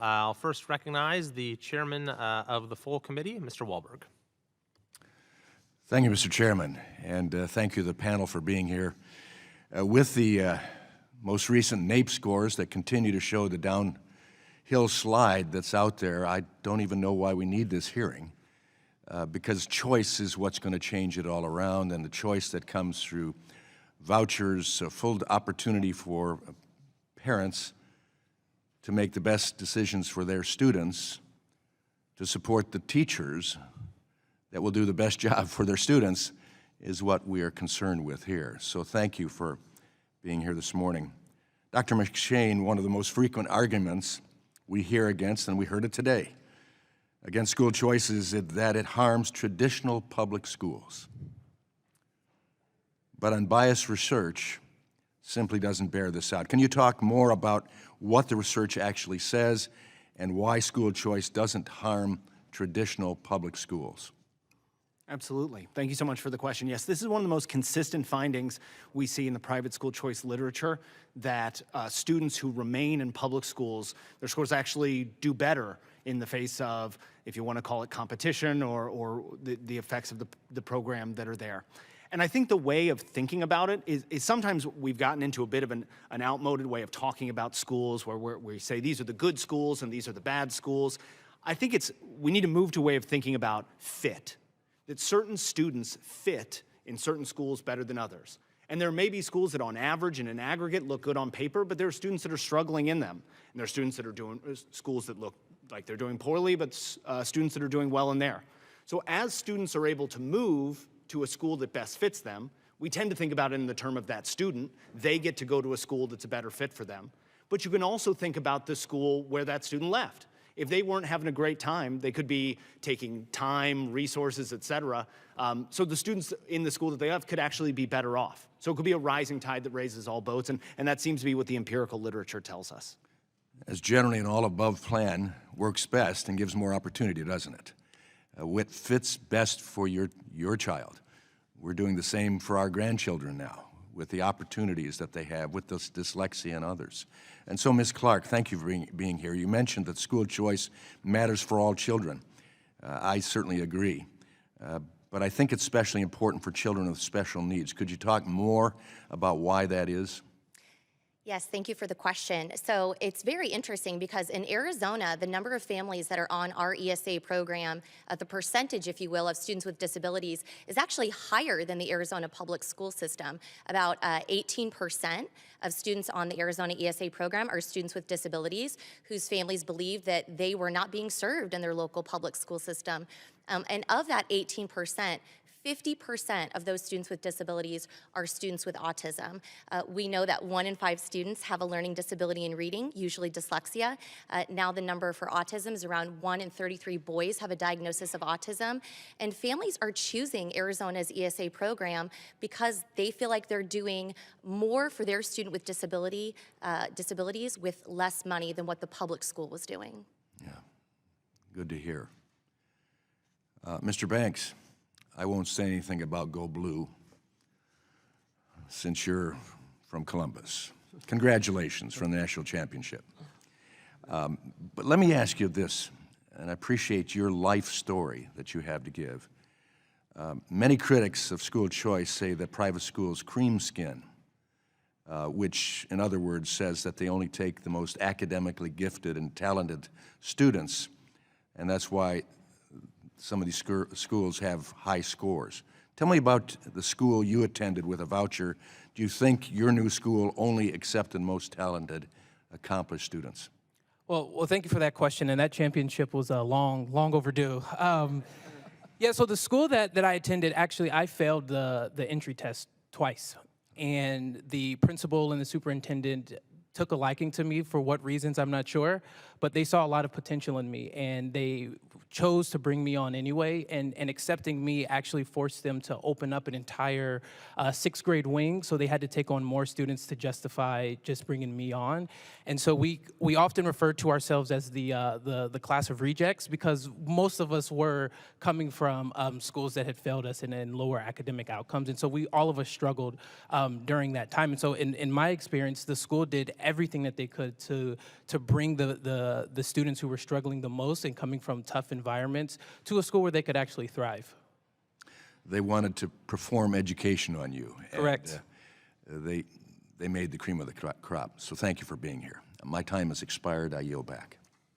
I'll first recognize the chairman of the full committee, Mr. Walberg. Thank you, Mr. Chairman, and thank you to the panel for being here. With the most recent NAEP scores that continue to show the downhill slide that's out there, I don't even know why we need this hearing, because choice is what's going to change it all around, and the choice that comes through vouchers, full opportunity for parents to make the best decisions for their students, to support the teachers that will do the best job for their students, is what we are concerned with here. So thank you for being here this morning. Dr. McShane, one of the most frequent arguments we hear against, and we heard it today, against school choice is that it harms traditional public schools. But unbiased research simply doesn't bear this out. Can you talk more about what the research actually says and why school choice doesn't harm traditional public schools? Absolutely. Thank you so much for the question. Yes, this is one of the most consistent findings we see in the private school choice literature, that students who remain in public schools, their scores actually do better in the face of, if you want to call it competition, or the effects of the program that are there. And I think the way of thinking about it is sometimes we've gotten into a bit of an outmoded way of talking about schools where we say these are the good schools and these are the bad schools. I think we need to move to a way of thinking about fit, that certain students fit in certain schools better than others. And there may be schools that on average and in aggregate look good on paper, but there are students that are struggling in them. And there are students that are doing, schools that look like they're doing poorly, but students that are doing well in there. So as students are able to move to a school that best fits them, we tend to think about it in the term of that student. They get to go to a school that's a better fit for them. But you can also think about the school where that student left. If they weren't having a great time, they could be taking time, resources, et cetera. So the students in the school that they have could actually be better off. So it could be a rising tide that raises all boats, and that seems to be what the empirical literature tells us. As generally an all-above plan works best and gives more opportunity, doesn't it? What fits best for your child. We're doing the same for our grandchildren now, with the opportunities that they have with this dyslexia and others. And so, Ms. Clark, thank you for being here. You mentioned that school choice matters for all children. I certainly agree. But I think it's especially important for children with special needs. Could you talk more about why that is? Yes, thank you for the question. So it's very interesting because in Arizona, the number of families that are on our ESA program, the percentage, if you will, of students with disabilities is actually higher than the Arizona public school system. About 18% of students on the Arizona ESA program are students with disabilities whose families believe that they were not being served in their local public school system. And of that 18%, 50% of those students with disabilities are students with autism. We know that 1 in 5 students have a learning disability in reading, usually dyslexia. Now the number for autism is around 1 in 33 boys have a diagnosis of autism. And families are choosing Arizona's ESA program because they feel like they're doing more for their student with disabilities with less money than what the public school was doing. Yeah, good to hear. Mr. Banks, I won't say anything about Go Blue since you're from Columbus. Congratulations for the national championship. But let me ask you this, and I appreciate your life story that you have to give. Many critics of school choice say that private schools cream skin, which in other words says that they only take the most academically gifted and talented students, and that's why some of these schools have high scores. Tell me about the school you attended with a voucher. Do you think your new school only accepted most talented, accomplished students? Well, thank you for that question, and that championship was long overdue. Yeah, so the school that I attended, actually, I failed the entry test twice, and the principal and the superintendent took a liking to me. For what reasons, I'm not sure, but they saw a lot of potential in me, and they chose to bring me on anyway, and accepting me actually forced them to open up an entire 6th grade wing, so they had to take on more students to justify just bringing me on. And so we often refer to ourselves as the class of rejects, because most of us were coming from schools that had failed us in lower academic outcomes, and so all of us struggled during that time. And so in my experience, the school did everything that they could to bring the students who were struggling the most and coming from tough environments to a school where they could actually thrive. They wanted to perform education on you. Correct. And, they made the cream of the crop. So thank you for being here. My time has expired. I yield back.